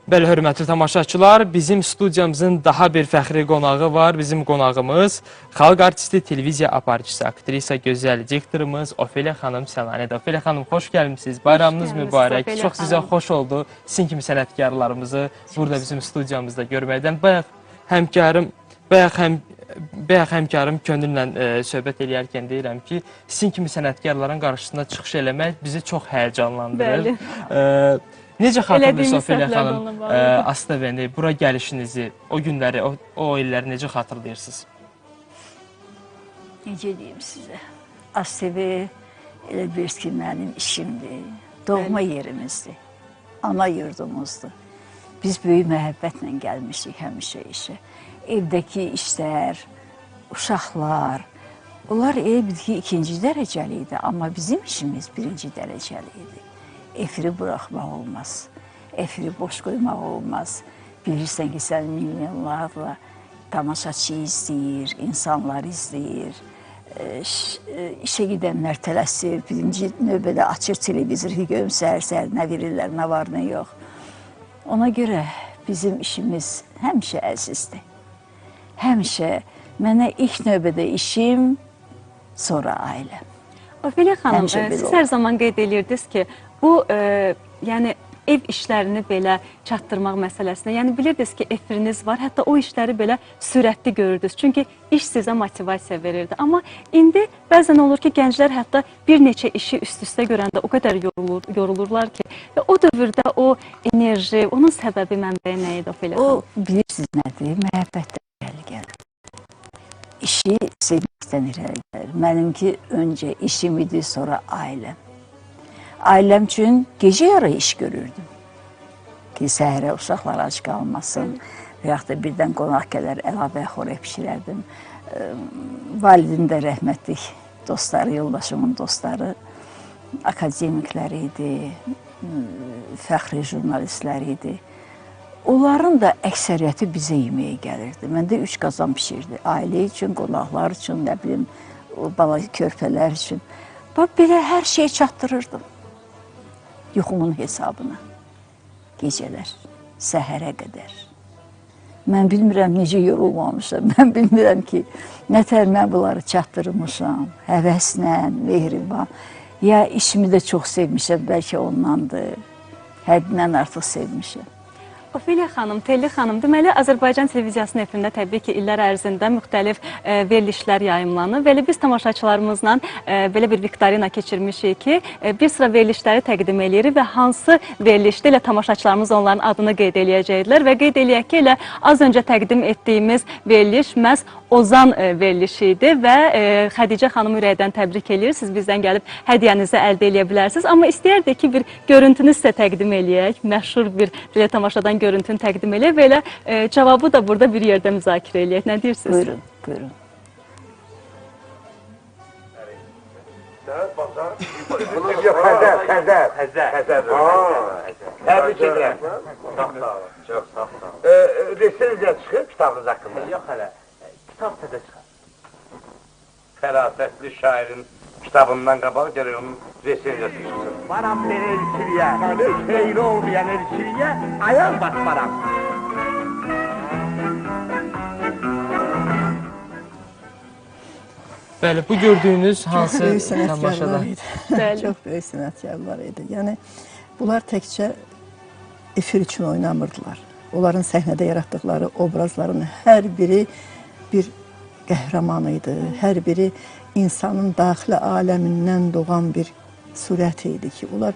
Bəli, hörmətli tamaşaçılar, bizim studiyamızın daha bir fəxri qonağı var. Bizim qonağımız xalq artisti, televiziya aparıcısı, aktrisa, gözəl diktorumuz Ofeliya xanım Sənanedir. Ofeliya xanım, xoş gəlmişsiniz. Bayramınız mübarək. Çox sizə xoş oldu. Sizin kimi sənətkarlarımızı burada bizim studiyamızda görməkdən. Bayaq həmkarım könüllə söhbət eləyərkən deyirəm ki, sizin kimi sənətkarların qarşısında çıxış eləmək bizi çox həyəcanlandırır. Bəli. Necə xatırlayırsınız Ofeliya xanım, Astabəni, bura gəlişinizi, o günləri, o illəri necə xatırlayırsınız? Necə deyim sizə? Astabe elə bir ki, mənim işimdir, doğma yerimizdir, ana yurdumuzdur. Biz böyük məhəbbətlə gəlmişik həmişə işə. Evdəki işlər, uşaqlar, onlar elə bir ki, ikinci dərəcəli idi, amma bizim işimiz birinci dərəcəli idi. Efiri buraxmaq olmaz, efiri boş qoymaq olmaz. Bilirsən ki, sən milyonlarla tamaşaçı izləyir, insanlar izləyir, işə gedənlər tələsir, birinci növbədə açır televizoru, görüm səhər-səhər nə verirlər, nə var, nə yox. Ona görə bizim işimiz həmişə əzizdir. Həmişə mənə ilk növbədə işim, sonra ailəm. Ofeliya xanım, siz hər zaman qeyd edirdiniz ki, bu, yəni ev işlərini belə çatdırmaq məsələsinə, yəni bilirdiniz ki, efiriniz var, hətta o işləri belə sürətli görürdünüz. Çünki iş sizə motivasiya verirdi. Amma indi bəzən olur ki, gənclər hətta bir neçə işi üst-üstə görəndə o qədər yorulurlar ki, və o dövrdə o enerji, onun səbəbi, mənbəyi nə idi Ofeliya xanım? O, bilirsiniz nədir? Məhəbbətdən gəlir. İşi sevməkdən irəli gəlir. Mənimki öncə işim idi, sonra ailəm. Ailəm üçün gecə yarı iş görürdüm ki, səhərə uşaqlar ac qalmasın və yaxud da birdən qonaq gələr, əlavə xorək pişirərdim. Validim də rəhmətlik dostları, yoldaşımın dostları, akademikləri idi, fəxri jurnalistləri idi. Onların da əksəriyyəti bizə yeməyə gəlirdi. Məndə 3 qazan pişirdi. Ailə üçün, qonaqlar üçün, nə bilim, bala körpələr üçün. Belə hər şeyi çatdırırdım. Yuxumun hesabına, gecələr, səhərə qədər. Mən bilmirəm necə yorulmamışam, mən bilmirəm ki, nətər mən bunları çatdırmışam, həvəslə, mehriban. Ya işimi də çox sevmişəm, bəlkə ondandır, həddindən artıq sevmişəm. Ofeliya xanım, Telli xanım, deməli, Azərbaycan televiziyasının efirində təbii ki, illər ərzində müxtəlif verilişlər yayımlanır. Belə biz tamaşaçılarımızla belə bir viktorina keçirmişik ki, bir sıra verilişləri təqdim edirik və hansı verilişdə ilə tamaşaçılarımız onların adını qeyd eləyəcəkdilər və qeyd eləyək ki, elə az öncə təqdim etdiyimiz veriliş məhz Ozan verilişi idi və Xədicə xanım ürəkdən təbrik edir. Siz bizdən gəlib hədiyyənizi əldə edə bilərsiniz. Amma istəyərdik ki, bir görüntünü sizə təqdim eləyək, məşhur bir tamaşadan görüntünü təqdim eləyək və elə cavabı da burada bir yerdə müzakirə eləyək. Nə deyirsiniz? Buyurun, buyurun. Xəzər. Təbrik edirəm. Çox sağ olun, çox sağ olun. Resenziya çıxır kitabınız haqqında? Yox hələ, kitab təzə çıxar. Fərasətli şairin kitabından qabaq gəlir onun resenziyası çıxsın. Varam ben elçiliyə, xeyri olmayan elçiliyə ayaq basmaram. Bəli, bu gördüyünüz hansı tamaşadan? Çox böyük sənətkarlar idi. Yəni, bunlar təkcə efir üçün oynamırdılar. Onların səhnədə yaratdıqları obrazların hər biri bir qəhrəman idi. Hər biri insanın daxili aləmindən doğan bir surət idi ki, onlar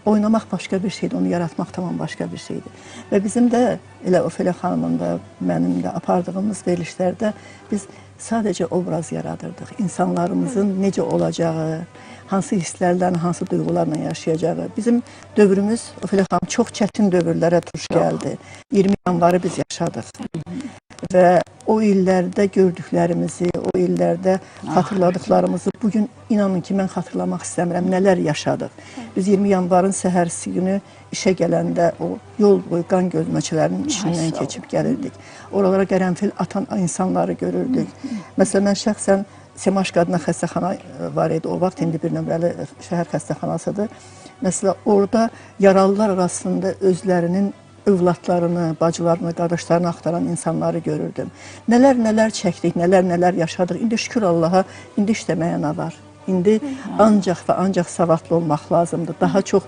oynamaq başqa bir şeydir, onu yaratmaq tamam başqa bir şeydir. Və bizim də, elə Ofeliya xanımın da, mənim də apardığımız verilişlərdə biz sadəcə obraz yaradırdıq. İnsanlarımızın necə olacağı, hansı hisslərlə, hansı duyğularla yaşayacağı. Bizim dövrümüz, Ofeliya xanım, çox çətin dövrlərə tuş gəldi. 20 yanvarı biz yaşadıq. Və o illərdə gördüklərimizi, o illərdə xatırladıqlarımızı bugün inanın ki, mən xatırlamaq istəmirəm, nələr yaşadıq. Biz 20 yanvarın səhərsi günü işə gələndə o yol boyu qan gözməçələrinin içindən keçib gəlirdik. Oralara qərənfil atan insanları görürdük. Məsələn, mən şəxsən Semaş qadına xəstəxana var idi, o vaxt indi bir nömrəli şəhər xəstəxanasıdır. Məsələn, orada yaralılar arasında özlərinin övladlarını, bacılarını, qardaşlarını axtaran insanları görürdüm. Nələr çəkdik, nələr yaşadıq. İndi şükür Allaha, indi işləməyə nə var? İndi ancaq və ancaq savadlı olmaq lazımdır. Daha çox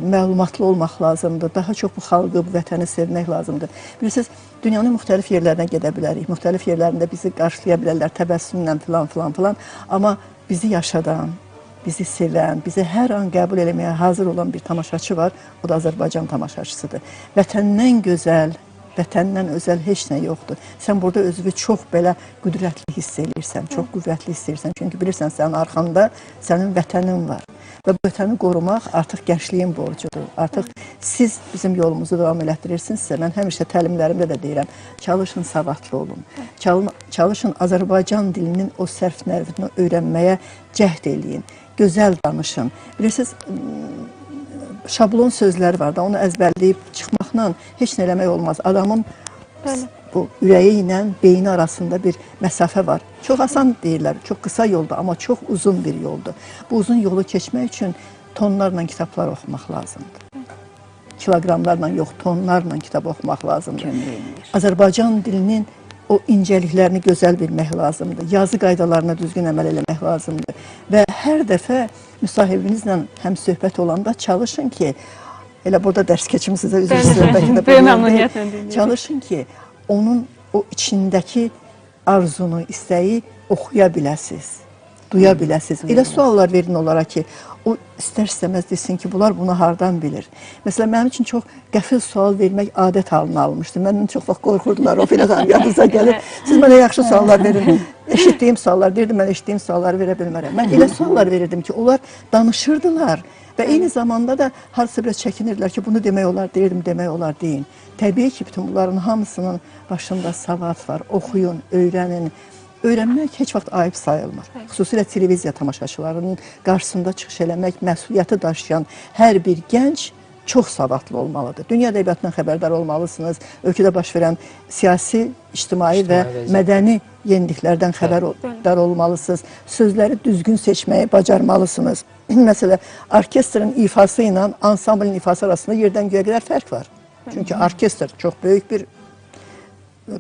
məlumatlı olmaq lazımdır. Daha çox bu xalqı, bu vətəni sevmək lazımdır. Bilirsiniz, dünyanın müxtəlif yerlərinə gedə bilərik. Müxtəlif yerlərində bizi qarşılaya bilərlər təbəssümlə filan. Amma bizi yaşadan, bizi sevən, bizi hər an qəbul eləməyə hazır olan bir tamaşaçı var. O da Azərbaycan tamaşaçısıdır. Vətəndən gözəl, vətəndən özəl heç nə yoxdur. Sən burada özünü çox belə qüdrətli hiss eləyirsən, çox qüvvətli hiss eləyirsən. Çünki bilirsən, sənin arxanda sənin vətənin var. Və bu vətəni qorumaq artıq gəncliyin borcudur. Artıq siz bizim yolumuzu davam elətdirirsinizsə, mən həmişə təlimlərimdə də deyirəm, çalışın savadlı olun. Çalışın Azərbaycan dilinin o sərf nərvini öyrənməyə cəhd eləyin. Gözəl danışın. Bilirsiniz, şablon sözləri var da, onu əzbərləyib çıxmaqla heç nə eləmək olmaz. Adamın bu ürəyi ilə beyni arasında bir məsafə var. Çox asan deyirlər, çox qısa yoldur, amma çox uzun bir yoldur. Bu uzun yolu keçmək üçün tonlarla kitablar oxumaq lazımdır. Kiloqramlarla yox, tonlarla kitab oxumaq lazımdır. Azərbaycan dilinin o incəliklərini gözəl bilmək lazımdır. Yazı qaydalarına düzgün əməl eləmək lazımdır. Və hər dəfə müsahibinizlə həm söhbət olanda çalışın ki, elə burada dərs keçimisinizə üzr istəyirəm. Çalışın ki, onun o içindəki arzunu, istəyi oxuya biləsiniz, duya biləsiniz. Elə suallar verin onlara ki, o istər-istəməz desin ki, bunlar bunu hardan bilir. Məsələn, mənim üçün çox qəfil sual vermək adət halına almışdı. Məndən çox vaxt qorxurdular, o filan yadınıza gəlir. Siz mənə yaxşı suallar verin. Eşitdiyim suallar, deyirdim, mən eşitdiyim sualları verə bilmərəm. Mən elə suallar verirdim ki, onlar danışırdılar. Və eyni zamanda da harasa biraz çəkinirlər ki, bunu demək olar, deyirdim, demək olar, deyin. Təbii ki, bütün bunların hamısının başında savad var. Oxuyun, öyrənin. Öyrənmək heç vaxt ayıb sayılmır. Xüsusilə televiziya tamaşaçılarının qarşısında çıxış eləmək, məsuliyyəti daşıyan hər bir gənc çox savadlı olmalıdır. Dünya ədəbiyyatından xəbərdar olmalısınız. Ölkədə baş verən siyasi, ictimai və mədəni yeniliklərdən xəbərdar olmalısınız. Sözləri düzgün seçməyi bacarmalısınız. Məsələn, orkestrın ifası ilə ansamblin ifası arasında yerdən göyə qədər fərq var. Çünki orkestr çox böyük bir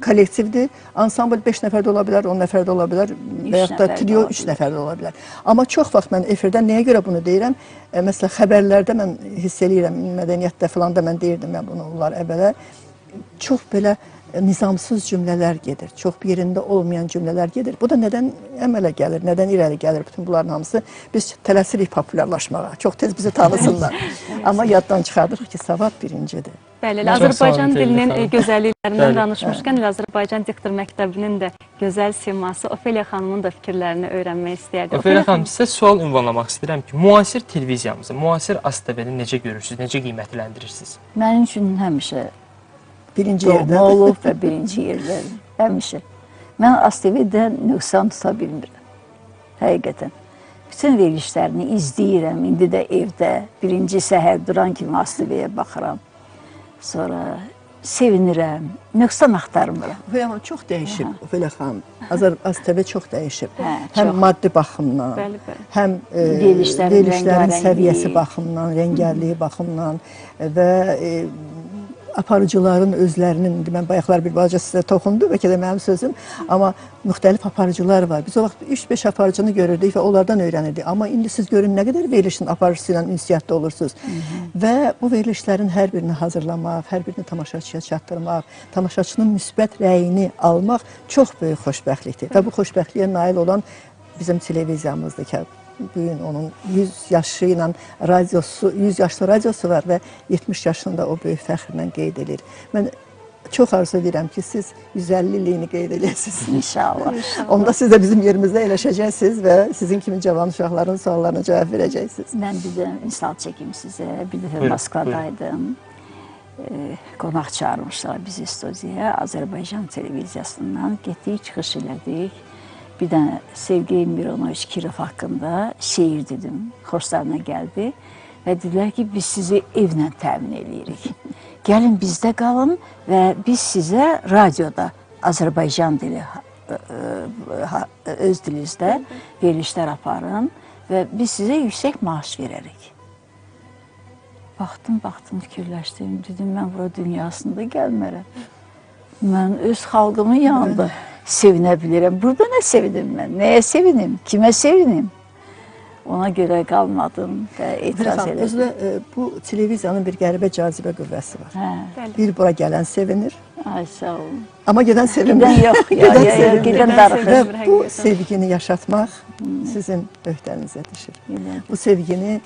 kollektivdir. Ansambl 5 nəfər də ola bilər, 10 nəfər də ola bilər və yaxud da trio 3 nəfər də ola bilər. Amma çox vaxt mən efirdə nəyə görə bunu deyirəm? Məsələn, xəbərlərdə mən hiss eləyirəm, mədəniyyətdə filan da mən deyirdim, mən bunu onlar əvvələ. Çox belə nizamsız cümlələr gedir, çox yerində olmayan cümlələr gedir. Bu da nədən əmələ gəlir, nədən irəli gəlir bütün bunların hamısı? Biz tələsirik populyarlaşmağa, çox tez bizi tanısınlar. Amma yaddan çıxardırıq ki, savad birincidir. Bəli, Azərbaycan dilinin gözəlliklərindən danışmışkən, Azərbaycan diktor məktəbinin də gözəl siması Ofeliya xanımın da fikirlərini öyrənmək istəyərdim. Ofeliya xanım, sizə sual ünvanlamaq istəyirəm ki, müasir televiziyamızı, müasir ASTV-ni necə görürsünüz, necə qiymətləndirirsiniz? Mənim üçün həmişə Birinci doğma yerdə olub və birinci yerdə, həmişə. Mən ASTV-də nöqsan tuta bilmirəm, həqiqətən. Bütün verilişlərini izləyirəm, indi də evdə, birinci səhər duran kimi ASTV-yə baxıram. Sonra sevinirəm, nöqsan axtarmıram. Ofeliya xanım çox dəyişib, Ofeliya xanım. ASTV çox dəyişib. Həm maddi baxımdan, həm verilişlərin səviyyəsi baxımdan, rəngərliyi baxımdan və aparıcıların özlərinin, mən bayaqlar bir balaca sizə toxundu, bəlkə də mənim sözüm, amma müxtəlif aparıcılar var. Biz o vaxt 3-5 aparıcını görürdük və onlardan öyrənirdik. Amma indi siz görün nə qədər verilişin aparıcısı ilə ünsiyyətdə olursunuz. Və bu verilişlərin hər birini hazırlamaq, hər birini tamaşaçıya çatdırmaq, tamaşaçının müsbət rəyini almaq çox böyük xoşbəxtlikdir. Və bu xoşbəxtliyə nail olan bizim televiziyamızdır ki, bugün onun 100 yaşı ilə radiosu, 100 yaşlı radiosu var və 70 yaşında o böyük fəxrlə qeyd edir. Mən çox arzu edirəm ki, siz 150 illiyini qeyd edəsiniz. İnşallah. Onda siz də bizim yerimizdə eləşəcəksiniz və sizin kimi cavan uşaqların suallarına cavab verəcəksiniz. Mən bir də misal çəkim sizə. Bir dəfə Moskvadaydım. Qonaq çağırmışlar bizi studiyaya. Azərbaycan televiziyasından getdik, çıxış elədik. Bir dənə Sergey Mironoviç Kirov haqqında şeir dedim. Xoşlarına gəldi və dedilər ki, biz sizi evlə təmin edirik. Gəlin bizdə qalın və biz sizə radioda Azərbaycan dili öz dilinizdə verilişlər aparın və biz sizə yüksək maaş verərik. Baxdım, fikirləşdim. Dedim, mən bura dünyasında gəlmərəm. Mən öz xalqımın yanında sevinə bilirəm. Burada nə sevinim mən? Nəyə sevinim? Kimə sevinim? Ona görə qalmadım və etiraz Xanım, elədim. özlə bu televiziyanın bir qəribə cazibə qüvvəsi var. Hə, Bir bura gələn sevinir, ay sağ olun. amma gedən sevinmir. Gedən yox, sevinmir. gedən darıxır. Və bu sevgini yaşatmaq sizin öhdənizə düşür. Bu sevgini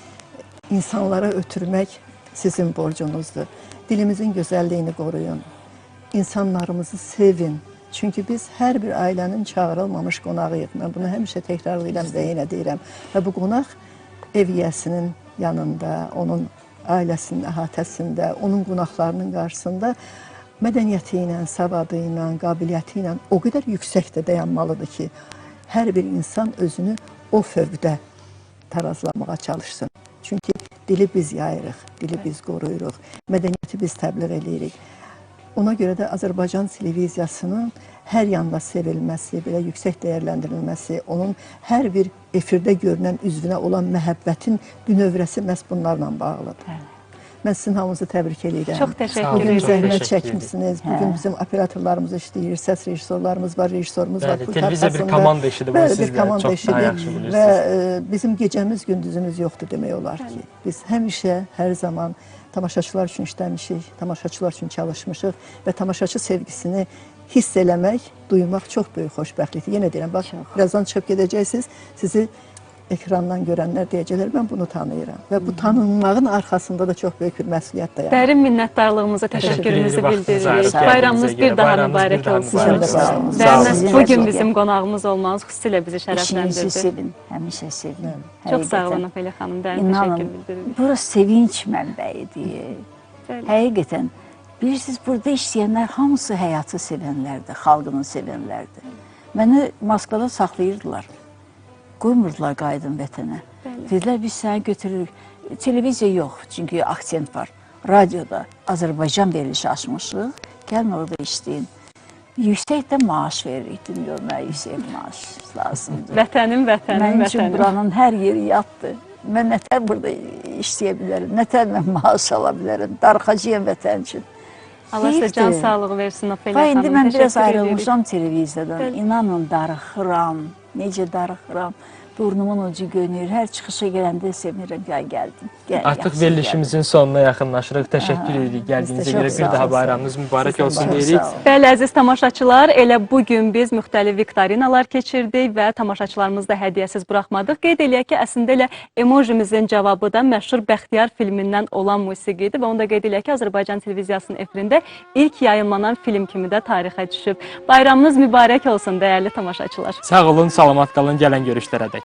insanlara ötürmək sizin borcunuzdur. Dilimizin gözəlliyini qoruyun. İnsanlarımızı sevin. Çünki biz hər bir ailənin çağırılmamış qonağıyıq. Mən bunu həmişə təkrarlayıram və yenə deyirəm. Və bu qonaq ev yiyəsinin yanında, onun ailəsinin əhatəsində, onun qonaqlarının qarşısında mədəniyyəti ilə, savadı ilə, qabiliyyəti ilə o qədər yüksəkdə dayanmalıdır ki, hər bir insan özünü o fövqdə tarazlamağa çalışsın. Çünki dili biz yayırıq, dili biz qoruyuruq, mədəniyyəti biz təbliğ edirik. Ona görə də Azərbaycan televiziyasının hər yanda sevilməsi, belə yüksək dəyərləndirilməsi, onun hər bir efirdə görünən üzvünə olan məhəbbətin bünövrəsi məhz bunlarla bağlıdır. Mən sizin hamınızı təbrik edirəm. Çox təşəkkür Bugün ederim. zəhmət çəkmişsiniz. Bugün bizim operatorlarımız işləyir, səs rejissorlarımız var, rejissorumuz var. Bəli, televiziya bir komanda işidir. Bunu siz Bir də komanda çox daha yaxşı işidir bilirsiniz. və bizim gecəmiz, gündüzümüz yoxdur demək olar ki. Biz həmişə, hər zaman tamaşaçılar üçün işləmişik, tamaşaçılar üçün çalışmışıq və tamaşaçı sevgisini hiss eləmək, duymaq çox böyük xoşbəxtlikdir. Yenə deyirəm, bax, birazdan çıxıb gedəcəksiniz, sizi ekrandan görənlər deyəcəklər, mən bunu tanıyıram. Və bu tanınmağın arxasında da çox böyük bir məsuliyyət dayanır. Dərin minnətdarlığımızı, təşəkkürümüzü bildiririk. Bayramınız bir daha mübarək olsun. Sizin də sağ olun. Və Sizin də bugün çox bizim qonağımız olmanız xüsusilə bizi İşinizi şərəfləndirdi. sevin, həmişə sevin. Çox sağ Həqiqətən. olun Ofelia xanım, dərin təşəkkür İnanın, bildiririk. bura sevinç mənbəyidir. Bəli. Həqiqətən, bilirsiniz, burada işləyənlər hamısı həyatı sevənlərdir, xalqını sevənlərdir. Məni Moskvada saxlayırdılar. Qoymurdular qayıdın vətənə. Dedilər, biz səni götürürük. Televiziya yox, çünki aksent var. Radioda Azərbaycan verilişi açmışıq. Gəlin orada işləyin. Yüksək də maaş veririk. Dedim, mənə yüksək maaş lazımdır. Vətənim, vətənim, Mənim üçün vətənim. buranın hər yeri yaddır. Mən nətər burada işləyə bilərəm, nətər mən maaş ala bilərəm. Darıxacağım vətən üçün. Allah sizə can sağlığı versin Ofelia Bax, xanım. indi mən biraz Təşəkkür edirik. ayrılmışam televiziyadan. Bəli. İnanın, darıxıram. Necə darıxıram. Burnumun ucu gönür. Hər çıxışa gələndə sevinirəm. Gəldim. Artıq verilişimizin sonuna yaxınlaşırıq. Təşəkkür edirik gəldiyinizə görə. Bir daha bayramınız mübarək olsun deyirik. Bəli, əziz tamaşaçılar, elə bugün biz müxtəlif viktorinalar keçirdik və tamaşaçılarımızı da hədiyyəsiz buraxmadıq. Qeyd eləyək ki, əslində elə emojimizin cavabı da məşhur Bəxtiyar filmindən olan musiqidir və onu da qeyd eləyək ki, Azərbaycan televiziyasının efirində ilk yayımlanan film kimi də tarixə düşüb. Bayramınız mübarək olsun, dəyərli tamaşaçılar. Sağ olun, salamat qalın, gələn görüşlərə dək.